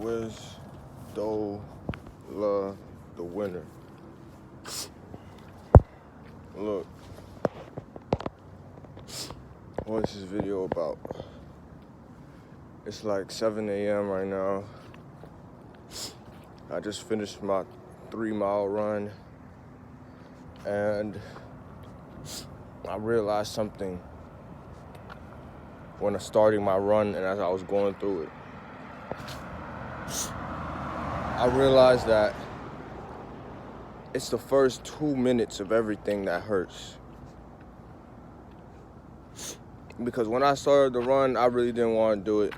Wiz Do La the winner. Look, what's this video about? It's like 7 a.m. right now. I just finished my 3-mile run and I realized something when I starting my run and as I was going through it. I realized that it's the first 2 minutes of everything that hurts. Because when I started the run, I really didn't want to do it.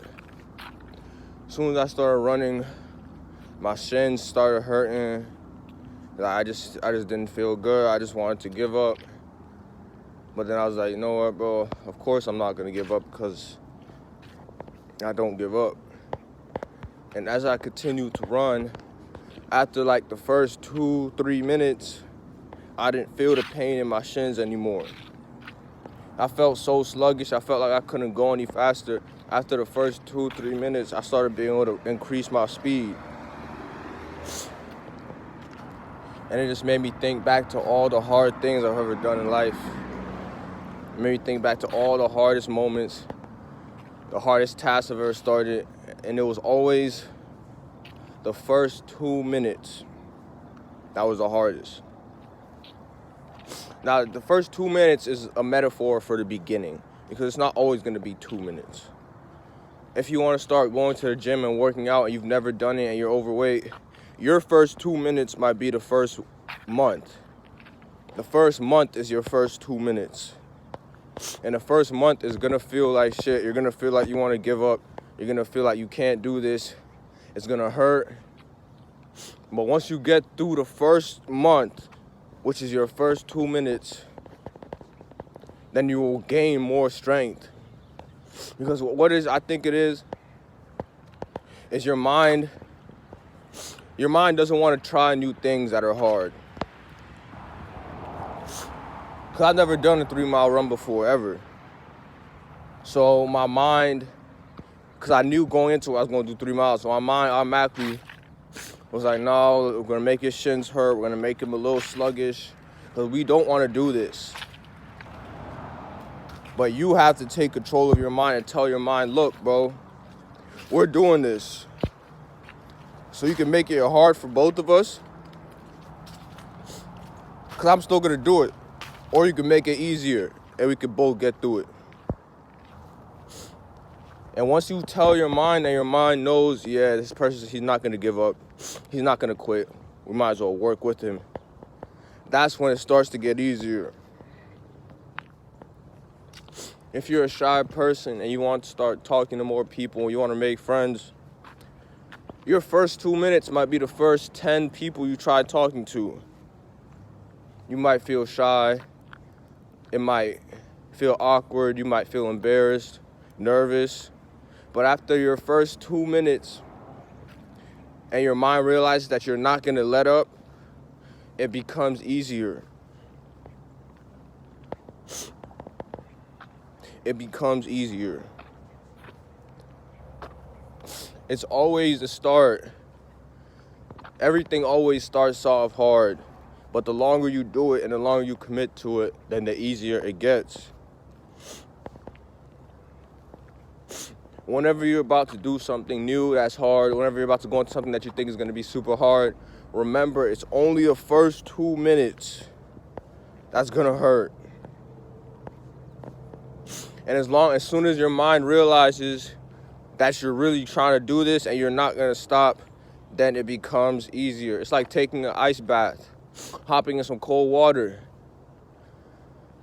As soon as I started running, my shins started hurting. Like I just didn't feel good. I just wanted to give up. But then I was like, you know what, bro? Of course I'm not gonna give up because I don't give up. And as I continued to run, after like the first 2-3 minutes, I didn't feel the pain in my shins anymore. I felt so sluggish. I felt like I couldn't go any faster. After the first 2-3 minutes, I started being able to increase my speed. And it just made me think back to all the hard things I've ever done in life. It made me think back to all the hardest moments, the hardest tasks I've ever started. And it was always the first 2 minutes that was the hardest. Now, the first 2 minutes is a metaphor for the beginning because it's not always going to be 2 minutes. If you want to start going to the gym and working out and you've never done it and you're overweight, your first 2 minutes might be the first month. The first month is your first 2 minutes. And the first month is going to feel like shit. You're going to feel like you want to give up. You're going to feel like you can't do this. It's going to hurt. But once you get through the first month, which is your first 2 minutes, then you will gain more strength. Because I think it is your mind. Your mind doesn't want to try new things that are hard. Because I've never done a 3-mile run before, ever. So my mind, because I knew going into it I was going to do 3 miles, so my mind automatically was like, no, we're going to make his shins hurt. We're going to make him a little sluggish because we don't want to do this. But you have to take control of your mind and tell your mind, look, bro, we're doing this. So you can make it hard for both of us because I'm still going to do it. Or you can make it easier and we can both get through it. And once you tell your mind and your mind knows, yeah, this person, he's not going to give up. He's not going to quit. We might as well work with him. That's when it starts to get easier. If you're a shy person and you want to start talking to more people, you want to make friends, your first 2 minutes might be the first 10 people you try talking to. You might feel shy. It might feel awkward. You might feel embarrassed, nervous. But after your first 2 minutes and your mind realizes that you're not going to let up, it becomes easier. It becomes easier. It's always the start. Everything always starts off hard. But the longer you do it and the longer you commit to it, then the easier it gets. Whenever you're about to do something new that's hard, whenever you're about to go into something that you think is going to be super hard, remember it's only the first 2 minutes that's going to hurt. And as soon as your mind realizes that you're really trying to do this and you're not going to stop, then it becomes easier. It's like taking an ice bath, hopping in some cold water.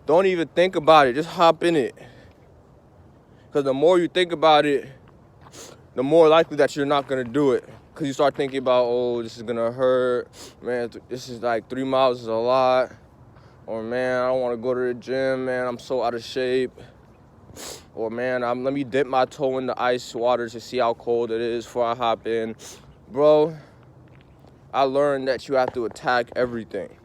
Don't even think about it. Just hop in it. Because the more you think about it, the more likely that you're not going to do it. Because you start thinking about, oh, this is going to hurt. Man, this is like 3 miles is a lot. Or, man, I don't want to go to the gym. Man, I'm so out of shape. Or, man, let me dip my toe in the ice water to see how cold it is before I hop in. Bro, I learned that you have to attack everything.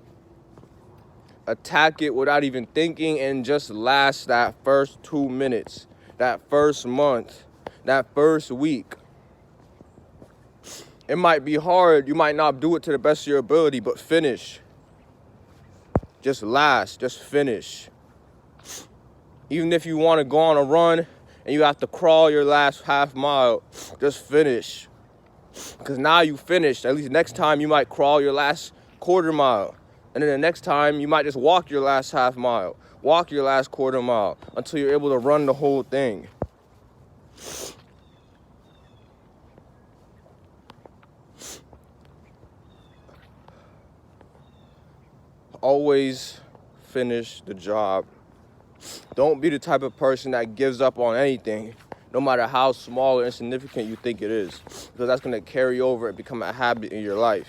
Attack it without even thinking and just last that first 2 minutes, that first month, that first week. It might be hard. You might not do it to the best of your ability, but finish. Just last. Just finish. Even if you want to go on a run and you have to crawl your last half mile, just finish. Because now you finished. At least next time you might crawl your last quarter mile. And then the next time you might just walk your last half mile. Walk your last quarter mile until you're able to run the whole thing. Always finish the job. Don't be the type of person that gives up on anything, no matter how small or insignificant you think it is, because that's going to carry over and become a habit in your life.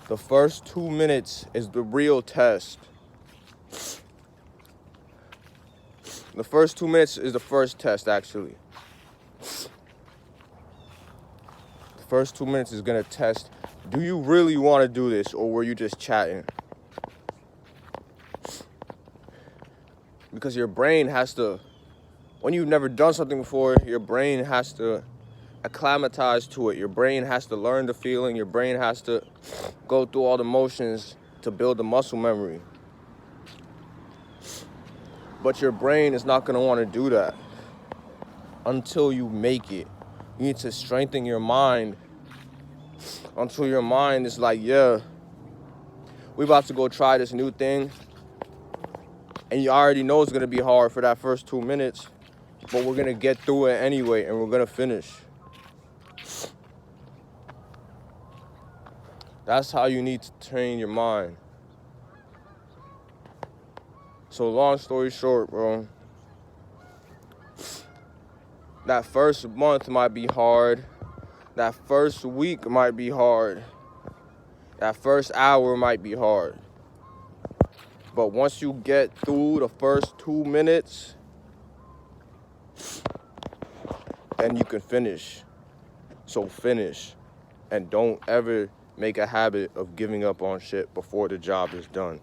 The first 2 minutes is the real test. The first 2 minutes is the first test, actually. First 2 minutes is gonna test, do you really want to do this, or were you just chatting? Because your brain has to, when you've never done something before, your brain has to acclimatize to it. Your brain has to learn the feeling. Your brain has to go through all the motions to build the muscle memory. But your brain is not gonna want to do that until you make it. You need to strengthen your mind until your mind is like, yeah, we about to go try this new thing. And you already know it's going to be hard for that first 2 minutes, but we're going to get through it anyway, and we're going to finish. That's how you need to train your mind. So long story short, bro, that first month might be hard. That first week might be hard. That first hour might be hard. But once you get through the first 2 minutes, then you can finish. So finish. And don't ever make a habit of giving up on shit before the job is done.